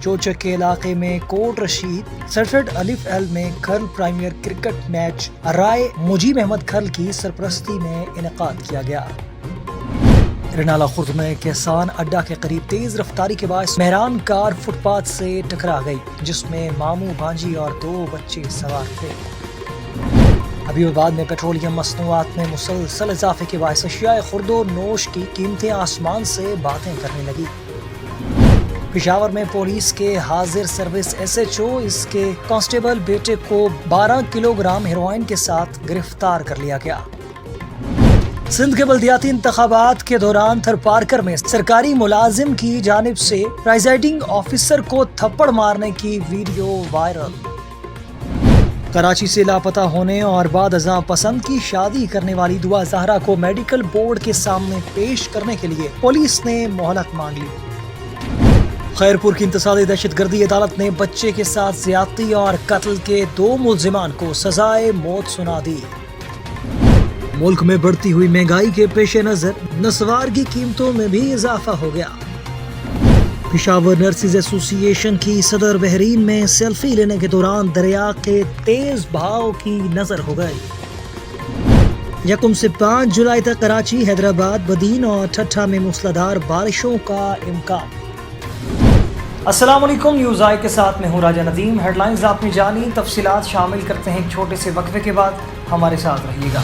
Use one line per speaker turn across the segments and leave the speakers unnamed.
چوچک کے علاقے میں کوٹ رشید سرفٹ الف ایل میں کھرل پریمیئر کرکٹ میچ رائے مجیب احمد کھرل کی سرپرستی میں انعقاد کیا گیا۔ رنالہ خرد میں کہسان اڈا کے قریب تیز رفتاری کے باعث مہران کار فٹ پاتھ سے ٹکرا گئی، جس میں ماموں بھانجی اور 2 بچے سوار تھے۔ حبیب آباد میں پیٹرولیم مصنوعات میں مسلسل اضافے کے باعث اشیاء خورد و نوش کی قیمتیں آسمان سے باتیں کرنے لگی۔ پشاور میں پولیس کے حاضر سروس ایس ایچ او اس کے کانسٹیبل بیٹے کو 12 کلو گرام ہیروئن کے ساتھ گرفتار کر لیا گیا۔ سندھ کے بلدیاتی انتخابات کے دوران تھر پارکر میں سرکاری ملازم کی جانب سے پریزائڈنگ آفیسر کو تھپڑ مارنے کی ویڈیو وائرل۔ کراچی سے لاپتہ ہونے اور بعد ازاں پسند کی شادی کرنے والی دعا زہرا کو میڈیکل بورڈ کے سامنے پیش کرنے کے لیے پولیس نے مہلت مانگ لی۔ خیرپور کی انتصاری دہشت گردی عدالت نے بچے کے ساتھ زیادتی اور قتل کے 2 ملزمان کو سزائے موت سنا دی۔ ملک میں بڑھتی ہوئی مہنگائی کے پیش نظر نسوار کی قیمتوں میں بھی اضافہ ہو گیا۔ پشاور نرسز ایسوسی ایشن کی صدر بحرین میں سیلفی لینے کے دوران دریا کے تیز بہاؤ کی نظر ہو گئی۔ 1 سے 5 جولائی تک کراچی، حیدرآباد، بدین اور ٹھٹھہ میں موسلادھار بارشوں کا امکان۔ السلام علیکم، نیوز آئی کے ساتھ میں ہوں راجہ ندیم۔ ہیڈ لائنز آپ نے جانی، تفصیلات شامل کرتے ہیں ایک چھوٹے سے وقفے کے بعد، ہمارے ساتھ رہیے گا۔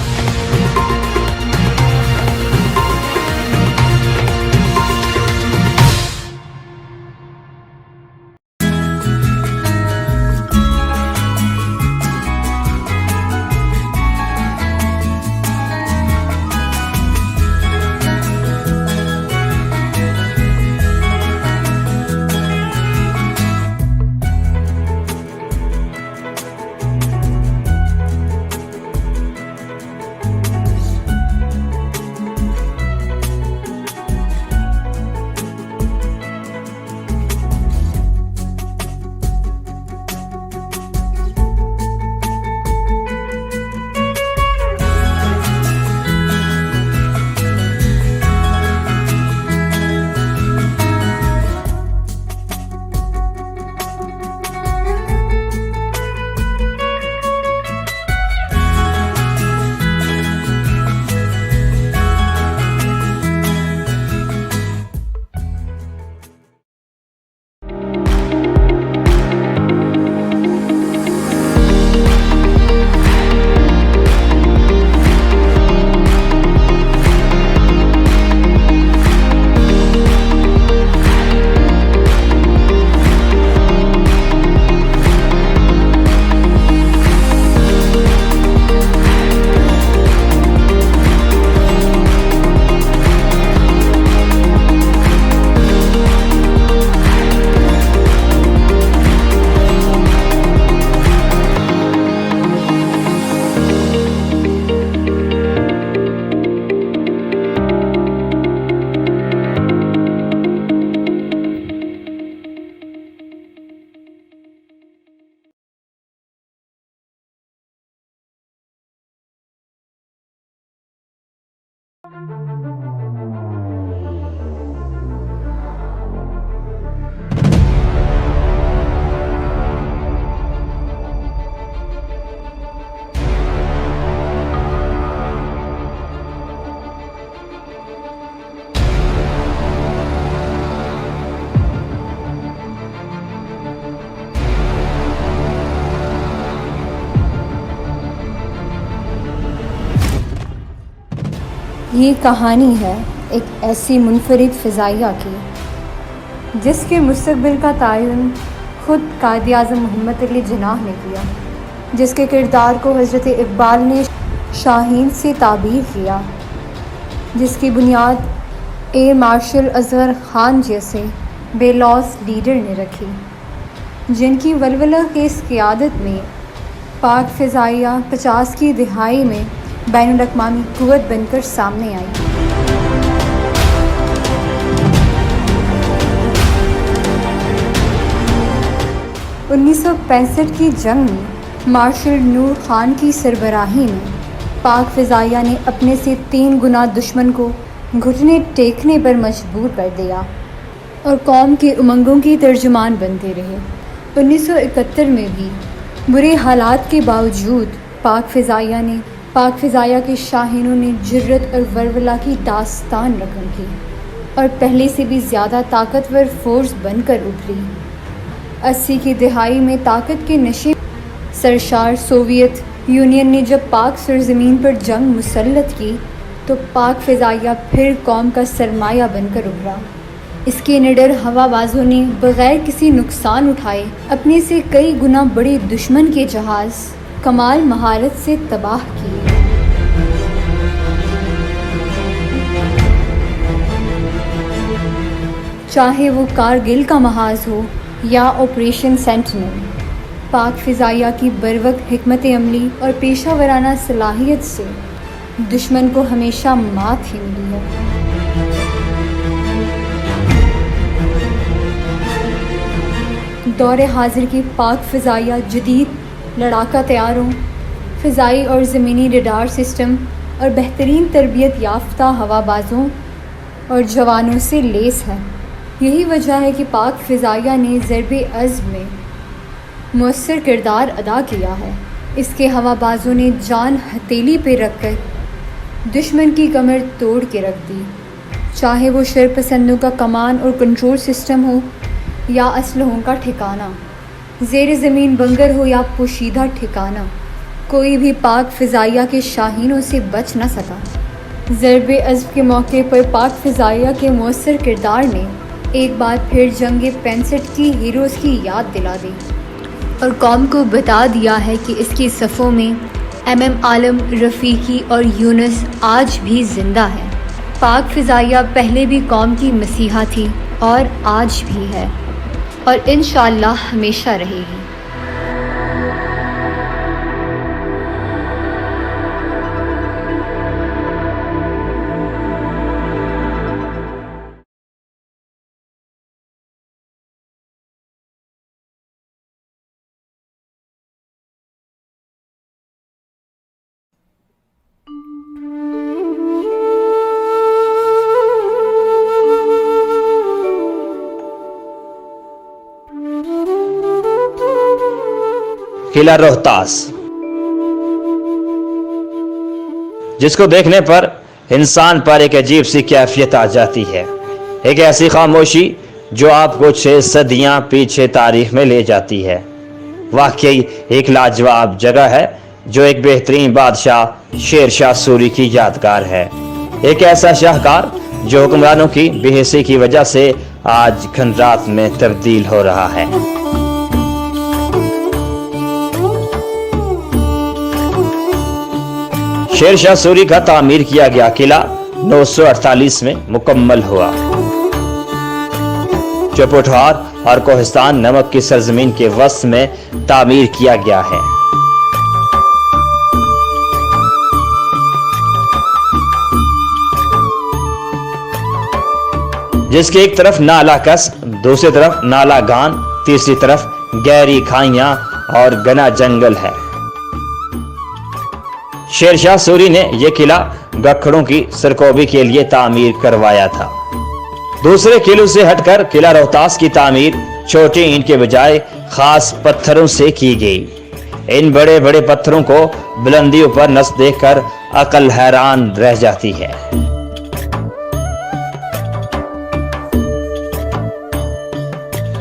یہ کہانی ہے ایک ایسی منفرد فضائیہ کی جس کے مستقبل کا تعین خود قائد اعظم محمد علی جناح نے کیا، جس کے کردار کو حضرت اقبال نے شاہین سے تعبیر کیا، جس کی بنیاد ایئر مارشل اصغر خان جیسے بے لوث لیڈر نے رکھی، جن کی ولولہ خیز قیادت میں پاک فضائیہ 50 کی دہائی میں بین الاقوامی قوت بن کر سامنے آئی۔ 1965 کی جنگ میں مارشل نور خان کی سربراہی میں پاک فضائیہ نے اپنے سے 3 گنا دشمن کو گھٹنے ٹیکنے پر مجبور کر دیا۔ اور قوم کے امنگوں کی ترجمان بنتے رہے۔ 1971 میں بھی برے حالات کے باوجود پاک فضائیہ کے شاہینوں نے جرت اور ولولہ کی داستان رقم کی اور پہلے سے بھی زیادہ طاقتور فورس بن کر ابھری۔ 80 کی دہائی میں طاقت کے نشے سرشار سوویت یونین نے جب پاک سرزمین پر جنگ مسلط کی تو پاک فضائیہ پھر قوم کا سرمایہ بن کر ابھرا۔ اس کے نڈر ہوا بازوں نے بغیر کسی نقصان اٹھائے اپنے سے کئی گنا بڑے دشمن کے جہاز کمال مہارت سے تباہ کیے۔ چاہے وہ کارگل کا محاذ ہو یا آپریشن سینٹینل، پاک فضائیہ کی بروقت حکمت عملی اور پیشہ ورانہ صلاحیت سے دشمن کو ہمیشہ مات ہی ملی ہے۔ دور حاضر کی پاک فضائیہ جدید لڑاکا طیاروں، فضائی اور زمینی ریڈار سسٹم اور بہترین تربیت یافتہ ہوا بازوں اور جوانوں سے لیس ہے۔ یہی وجہ ہے کہ پاک فضائیہ نے ضرب عزم میں مؤثر کردار ادا کیا ہے۔ اس کے ہوا بازوں نے جان ہتھیلی پہ رکھ کر دشمن کی کمر توڑ کے رکھ دی، چاہے وہ شر پسندوں کا کمان اور کنٹرول سسٹم ہو یا اسلحوں کا ٹھکانہ، زیر زمین بنگر ہو یا پوشیدہ ٹھکانہ، کوئی بھی پاک فضائیہ کے شاہینوں سے بچ نہ سکا۔ ضرب عزم کے موقع پر پاک فضائیہ کے مؤثر کردار نے ایک بار پھر جنگ 65 کی ہیروز کی یاد دلا دی اور قوم کو بتا دیا ہے کہ اس کی صفوں میں عالم، رفیقی اور یونس آج بھی زندہ ہے۔ پاک فضائیہ پہلے بھی قوم کی مسیحا تھی اور آج بھی ہے اور انشاءاللہ ہمیشہ رہے گی۔
قلعہ روہتاس، جس کو دیکھنے پر انسان پر ایک عجیب سی کیفیت آ جاتی ہے، ایک ایسی خاموشی جو آپ کو 6 صدیاں پیچھے تاریخ میں لے جاتی ہے۔ واقعی ایک لاجواب جگہ ہے جو ایک بہترین بادشاہ شیر شاہ سوری کی یادگار ہے، ایک ایسا شاہکار جو حکمرانوں کی بے حسی کی وجہ سے آج کھنڈرات میں تبدیل ہو رہا ہے۔ شیر شاہ سوری کا تعمیر کیا گیا قلعہ 948 میں مکمل ہوا، جو پٹھار اور کوہستان نمک کی سرزمین کے وسط میں تعمیر کیا گیا ہے۔ جس کے ایک طرف نالا کس، دوسری طرف نالا گان، تیسری طرف گہری کھائیاں اور گھنا جنگل ہے۔ شیر شاہ سوری نے یہ قلعہ گکھڑوں کی سرکوبی کے لیے تعمیر کروایا تھا۔ دوسرے قلعوں سے ہٹ کر قلعہ روہتاس کی تعمیر چھوٹی اینٹ کے بجائے خاص پتھروں سے کی گئی۔ ان بڑے بڑے پتھروں کو بلندیوں پر نصب دیکھ کر عقل حیران رہ جاتی ہے۔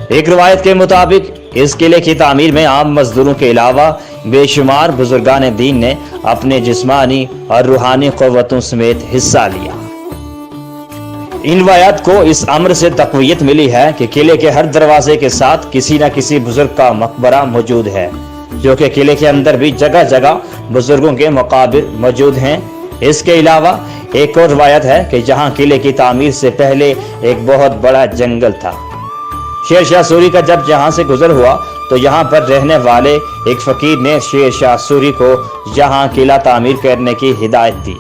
ایک روایت کے مطابق اس قلعے کی تعمیر میں عام مزدوروں کے علاوہ بے شمار بزرگان دین نے اپنے جسمانی اور روحانی قوتوں سمیت حصہ لیا۔ ان روایات کو اس امر سے تقویت ملی ہے کہ قلعے کے ہر دروازے کے ساتھ کسی نہ کسی بزرگ کا مقبرہ موجود ہے، جو کہ قلعے کے اندر بھی جگہ جگہ بزرگوں کے مقابر موجود ہیں۔ اس کے علاوہ ایک اور روایت ہے کہ جہاں قلعے کی تعمیر سے پہلے ایک بہت بڑا جنگل تھا۔ شیر شاہ سوری کا جب یہاں سے گزر ہوا تو یہاں پر رہنے والے ایک فقیر نے شیر شاہ سوری کو یہاں قلعہ تعمیر کرنے کی ہدایت دی۔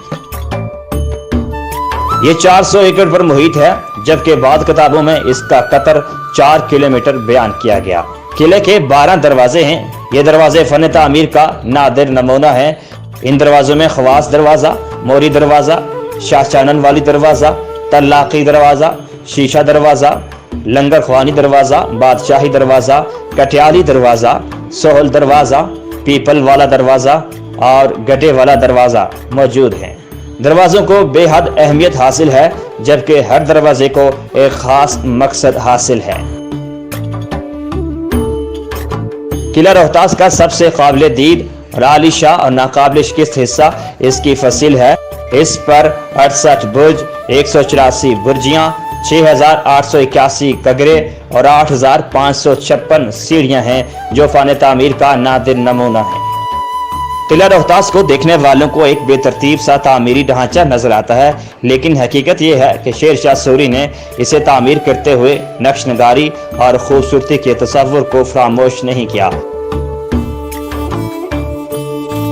یہ 400 ایکڑ پر محیط ہے، جبکہ بعض کتابوں میں اس کا قطر 4 کلومیٹر بیان کیا گیا۔ قلعے کے 12 دروازے ہیں۔ یہ دروازے فن تعمیر کا نادر نمونہ ہیں۔ ان دروازوں میں خواص دروازہ، موری دروازہ، شاہ چانن والی دروازہ، طلاقی دروازہ، شیشہ دروازہ، लंगर ख्वानी दरवाज़ा, बादशाही दरवाज़ा, कटियाली दरवाज़ा, सोहल दरवाज़ा, पीपल वाला दरवाज़ा और गड्ढे वाला दरवाज़ा मौजूद हैं। दरवाज़ों को बेहद अहमियत हासिल है, जबकि हर दरवाजे को एक ख़ास मकसद हासिल है। किला रोहतास का सबसे काबिल दीद और आलीशान और नाकाबिल शिकस्त हिस्सा इसकी फसील है। इस पर 68 बुर्ज, 184 बुर्जियाँ, 6,881 कगरे और 8,556 सीढ़ियाँ हैं, जो फ़न तामीर का नादिर नमूना है। किला रोहतास को देखने वालों को एक बेतरतीब सा तामीरी ढांचा नजर आता है, लेकिन हकीकत यह है कि शेर शाह सूरी ने इसे तामीर करते हुए नक्श नगारी और खूबसूरती के तसव्वुर को फरामोश नहीं किया।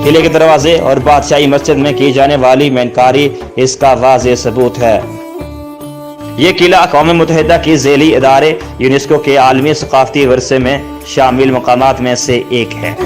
किले के दरवाजे और बादशाही मस्जिद में की जाने वाली मीनाकारी इसका वाज़ेह सबूत है। ये किला अक़वाम मुत्तहिदा की ज़ैली इदारे यूनेस्को के आलमी सक़ाफ़ती वर्से में शामिल मक़ामात में से एक है।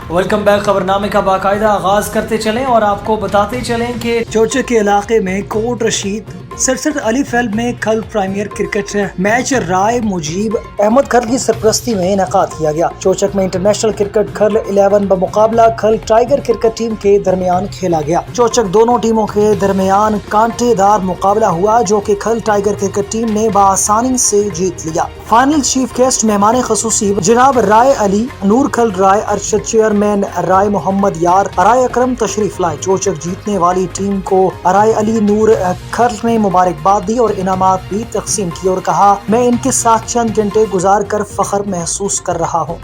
Welcome back. खबरनामे का बाकायदा आगाज करते चलें और आपको बताते चलें कि चोचक के इलाके में कोट रशीद 67 अलिफ एल में कल प्रीमियर क्रिकेट मैच राय मुजीब अहमद खल की सरपरस्ती में इनेकाद किया गया। चोचक में इंटरनेशनल क्रिकेट खल 11 बमुकाबला खल टाइगर क्रिकेट टीम के दरमियान खेला गया। चोचक दोनों टीमों के दरमियान कांटेदार मुकाबला हुआ, जो कि खल टाइगर क्रिकेट टीम ने बआसानी से जीत लिया। फाइनल चीफ गेस्ट मेहमान खसूसी जनाब राय अली, नूर खल राय, अरशद चेयरमैन राय मोहम्मद यार, राय अकरम तशरीफ लाए। चोचक जीतने वाली टीम को राय अली नूर खल ने मुबारकबाद दी और इनामात भी तकसीम की और कहा, मैं इनके साथ चंद घंटे गुजार कर फख्र महसूस कर रहा हूँ।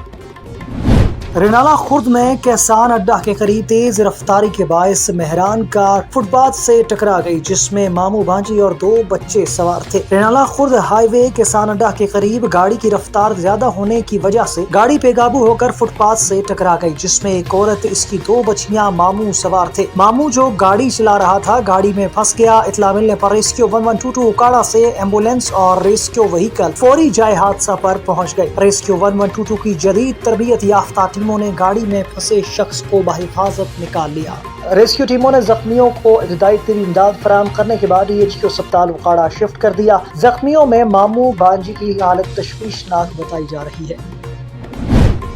रेनाला खुर्द में कहसान अड्डा के करीब तेज रफ्तारी के बायस मेहरान कार फुटपाथ से टकरा गई, जिसमें मामू भांजी और 2 बच्चे सवार थे। रेनाला खुर्द हाईवे कहसान अड्डा के करीब गाड़ी की रफ्तार ज्यादा होने की वजह से गाड़ी बेकाबू होकर फुटपाथ से टकरा गई, जिसमें एक औरत, इसकी 2 बच्चियां, मामू सवार थे। मामू जो गाड़ी चला रहा था गाड़ी में फंस गया। इत्तला मिलने पर रेस्क्यू 1122 उकाड़ा से एम्बुलेंस और रेस्क्यू व्हीकल फौरी जाए हादसा पर पहुंच गए। रेस्क्यू 1122 की जदीद तरबियत याफ्ता टीमों ने गाड़ी में फंसे शख्स को बहिफाजत निकाल लिया। रेस्क्यू टीमों ने जख्मियों को इब्तदाई तरीन इमदाद फराहम करने के बाद EHQ अस्पताल उकाड़ा शिफ्ट कर दिया। जख्मियों में मामू भांजी की हालत तशवीशनाक बताई जा रही है।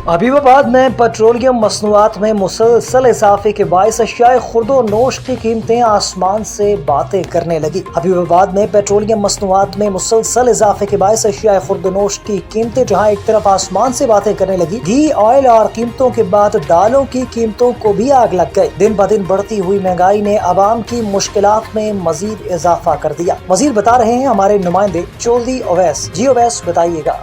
हबीबाबाद में पेट्रोलियम मसनूआत में मुसलसल इजाफे के बायस अशियाए खुर्दो नोश की कीमतें आसमान से बातें करने लगी। हबीबाबाद में पेट्रोलियम मसनूआत में मुसलसल इजाफे के बायस अशियाए खुर्दो नोश की कीमतें जहां एक तरफ आसमान से बातें करने लगी, घी, ऑयल और कीमतों के बाद दालों की कीमतों को भी आग लग गई। दिन ब दिन बढ़ती हुई महंगाई ने आवाम की मुश्किलात में मजीद इजाफा कर दिया। मजीद बता रहे हैं हमारे नुमाइंदे चौधरी ओवैस। जी ओवैस, बताइएगा।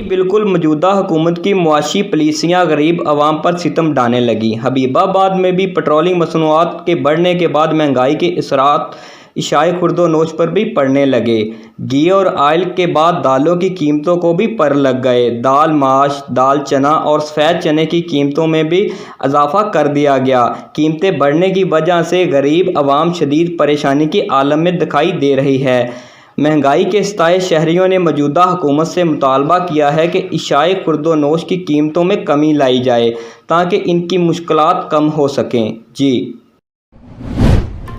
बिल्कुल मौजूदा हुकूमत की मुआशी पॉलिसियाँ गरीब आवाम पर सितम डालने लगी। हबीबाबाद में भी पेट्रोलियम मसनूआत के बढ़ने के बाद महंगाई के असरात इशाए खुर्दो नोश पर भी पड़ने लगे। घी और ऑयल के बाद दालों की कीमतों को भी पर लग गए। दाल माश, दाल चना और सफ़ेद चने की कीमतों में भी इजाफा कर दिया गया। कीमतें बढ़ने की वजह से गरीब आवाम शदीद परेशानी के आलम में दिखाई दे रही है। महंगाई के सताए शहरियों ने मौजूदा हुकूमत से मुतालबा किया है कि इशाए खुर्दो नोश की कीमतों में कमी लाई जाए ताकि इनकी मुश्किलात कम हो सकें। जी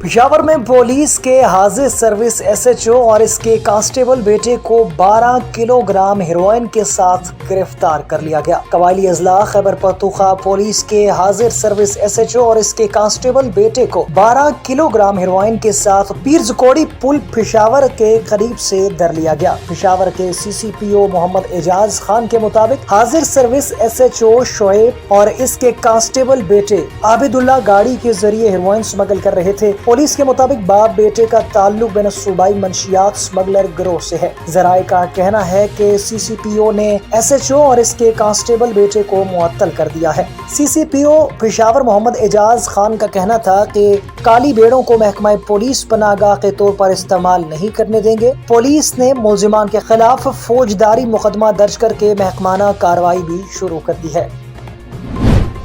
पेशावर में पुलिस के हाजिर सर्विस SHO और इसके कांस्टेबल बेटे को 12 किलोग्राम हेरोइन के साथ गिरफ्तार कर लिया गया। कबायली अजला खैबर पख्तूनख्वा पुलिस के हाजिर सर्विस SHO और इसके कांस्टेबल बेटे को 12 किलोग्राम हेरोइन के साथ पीरजकोड़ी पुल पेशावर के करीब से धर लिया गया। पेशावर के CCPO मोहम्मद एजाज खान के मुताबिक हाजिर सर्विस SHO शोएब और इसके कांस्टेबल बेटे आबिदुल्ला गाड़ी के जरिए हेरोइन स्मगल कर रहे थे। पुलिस के मुताबिक बाप बेटे का ताल्लुक बेन सूबाई मंशियात स्मगलर गिरोह से है। जराए का कहना है कि CCPO ने SHO और इसके कांस्टेबल बेटे को मुअत्तल कर दिया है। CCPO पेशावर मोहम्मद एजाज खान का कहना था कि काली बेड़ों को महकमा पुलिस पनाहगाह के तौर पर इस्तेमाल नहीं करने देंगे। पुलिस ने मुलजिमान के खिलाफ फौजदारी मुकदमा दर्ज करके महकमाना कार्रवाई भी शुरू कर दी है।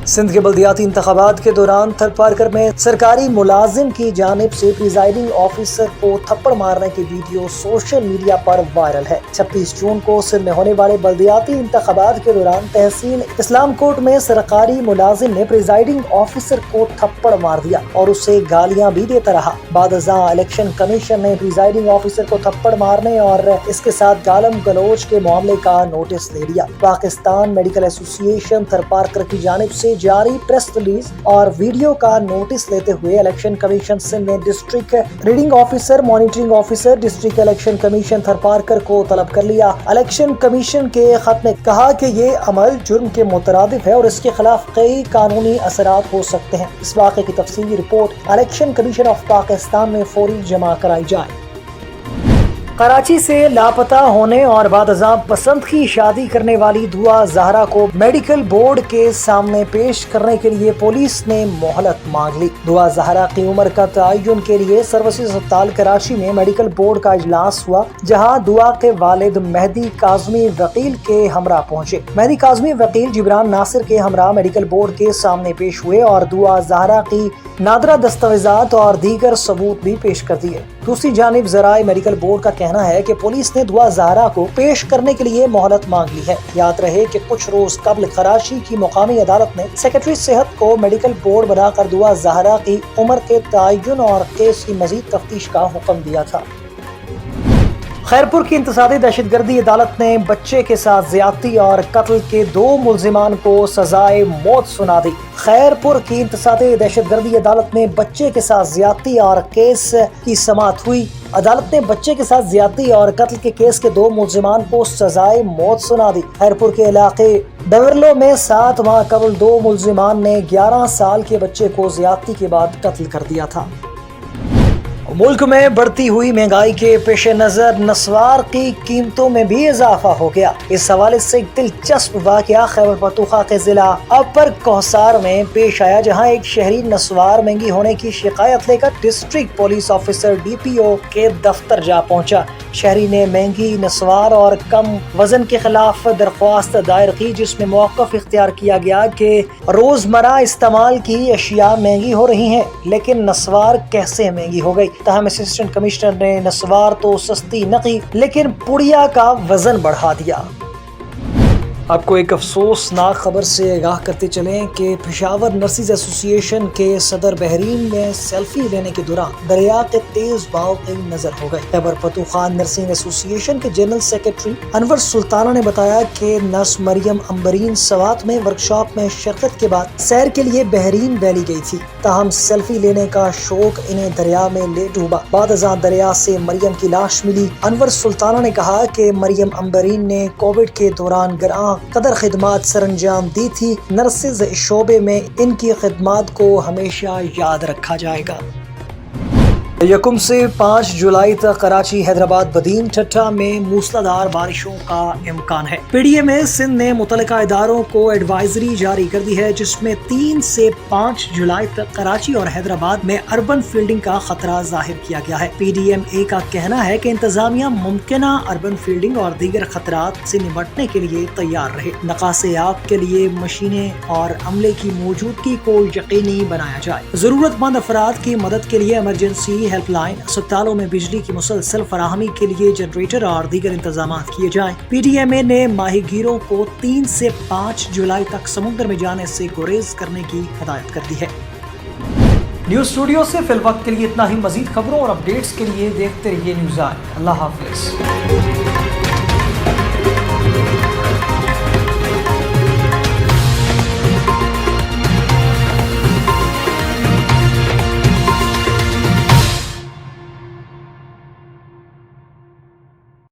सिंध के बल्दियाती इंतखाबात के दौरान थरपारकर में सरकारी मुलाजिम की जानिब से प्रिजाइडिंग ऑफिसर को थप्पड़ मारने की वीडियो सोशल मीडिया पर वायरल है। 26 जून को सिंध में होने वाले बल्दियाती इंतखाबात के दौरान तहसील इस्लाम कोट में सरकारी मुलाजिम ने प्रिजाइडिंग ऑफिसर को थप्पड़ मार दिया और उसे गालियां भी देता रहा। बादशाह इलेक्शन कमीशन ने प्रिजाइडिंग ऑफिसर को थप्पड़ मारने और इसके साथ गालम गलोच के मामले का नोटिस दे दिया। पाकिस्तान मेडिकल एसोसिएशन थरपारकर की जानिब से जारी प्रेस रिलीज और वीडियो का नोटिस लेते हुए इलेक्शन कमीशन सिंध ने district reading officer, monitoring officer, district election commission Tharparkar को तलब कर लिया। इलेक्शन कमीशन के खत में कहा कि ये अमल जुर्म के मुतरादिफ है और इसके खिलाफ कई कानूनी असरात हो सकते हैं। इस वाक़े की तफसीली report election commission of Pakistan में फौरी जमा कराई जाए। कराची से लापता होने और बादशाह पसंद की शादी करने वाली दुआ जहरा को मेडिकल बोर्ड के सामने पेश करने के लिए पुलिस ने मोहलत मांग ली। दुआ जहरा की उम्र का तयन के लिए सर्विसेज अस्पताल कराची में मेडिकल बोर्ड का इजलास हुआ, जहां दुआ के वालिद मेहदी काजमी वकील के हमरा पहुंचे। मेहदी काजमी वकील जिब्रान नासिर के हमरा मेडिकल बोर्ड के सामने पेश हुए और दुआ जहरा की नादरा दस्तावेजात और दीगर सबूत भी पेश कर दिए। दूसरी जानिब जराए मेडिकल बोर्ड का कहना है कि पुलिस ने दुआ जहरा को पेश करने के लिए मोहलत मांग ली है। याद रहे कि कुछ रोज कबल कराची की मुकामी अदालत ने सेक्रेटरी सेहत को मेडिकल बोर्ड बनाकर दुआ जहरा की उम्र के तयन और केस की मजीद तफ्तीश का हुक्म दिया था। खैरपुर की इंतसादी दहशतगर्दी अदालत ने बच्चे के साथ ज्यादती और कत्ल के 2 मुलजिमान को सजाए मौत सुना दी। खैरपुर की इंतसादी दहशतगर्दी अदालत ने बच्चे के साथ ज्यादती और केस की समाअत हुई। अदालत ने बच्चे के साथ ज्यादती और कत्ल के केस के 2 मुलजिमान को सजाए मौत सुना दी। खैरपुर के इलाके डवरलो में 7 माह कबल 2 मुलजिमान ने 11 साल के बच्चे को ज्यादती के बाद कत्ल कर दिया था। मुल्क में बढ़ती हुई महंगाई के पेश नजर नस्वार की कीमतों में भी इजाफा हो गया। इस हवाले से एक दिलचस्प वाकया खैबर पख्तूनख्वा के जिला अपर कोहसार में पेश आया, जहां एक शहरी नस्वार महंगी होने की शिकायत लेकर डिस्ट्रिक्ट पुलिस ऑफिसर DPO के दफ्तर जा पहुंचा। शहरी ने महंगी नस्वार और कम वजन के खिलाफ दरख्वास्त दायर की, जिसमें मौक़िफ़ इख्तियार किया गया कि रोजमर्रा इस्तेमाल की अशिया महंगी हो रही हैं, लेकिन नस्वार कैसे महंगी हो गई। तहम असिस्टेंट कमिश्नर ने नस्वार तो सस्ती न की, लेकिन पुड़िया का वजन बढ़ा दिया। आपको एक अफसोसनाक खबर से आगाह करते चलें कि पेशावर नर्सिस एसोसिएशन के सदर बहरीन में सेल्फी लेने के दौरान दरिया के तेज बहाव की नजर हो गए। खैबर पख्तूनख्वा नर्सिंग एसोसिएशन के जनरल सेक्रेटरी अनवर सुल्ताना ने बताया कि नर्स मरियम अंबरीन सवात में वर्कशॉप में शिरकत के बाद सैर के लिए बहरीन वैली गई थी। ताहम सेल्फी लेने का शौक इन्हें दरिया में ले डूबा। बादशाह दरिया से मरियम की लाश मिली। अनवर सुल्ताना ने कहा कि मरियम अंबरीन ने कोविड के दौरान ग्रां कदर खिदमात सरंजाम दी थी। नर्सिस शोबे में इनकी खिदमात को हमेशा याद रखा जाएगा। 1 से 5 जुलाई तक कराची, हैदराबाद, बदीन, ठट्टा में मूसलाधार बारिशों का इम्कान है। PDM सिंध ने मुतल्लिका इदारों को एडवाइजरी जारी कर दी है, जिसमें 3 से 5 जुलाई तक कराची और हैदराबाद में अर्बन फील्डिंग का खतरा जाहिर किया गया है। PDMA का कहना है कि इंतजामिया मुमकिना अर्बन फील्डिंग और दीगर खतरात से निपटने के लिए तैयार रहे। नकासे आग के लिए मशीनें और अमले की मौजूदगी को यकीनी बनाया जाए। जरूरतमंद अफराद की मदद के लिए इमरजेंसी हेल्पलाइन, अस्पतालों में बिजली की मुसलसल फराहमी के लिए जनरेटर और दीगर इंतजाम किए जाएं। PDMA ने माहीगीरों को 3 से 5 जुलाई तक समुद्र में जाने से गुरेज करने की हिदायत कर दी है। न्यूज़ स्टूडियो से फिल वक्त के लिए इतना ही। मजीद खबरों और अपडेट्स के लिए देखते रहिए न्यूज़ आए। अल्लाह हाफिज़।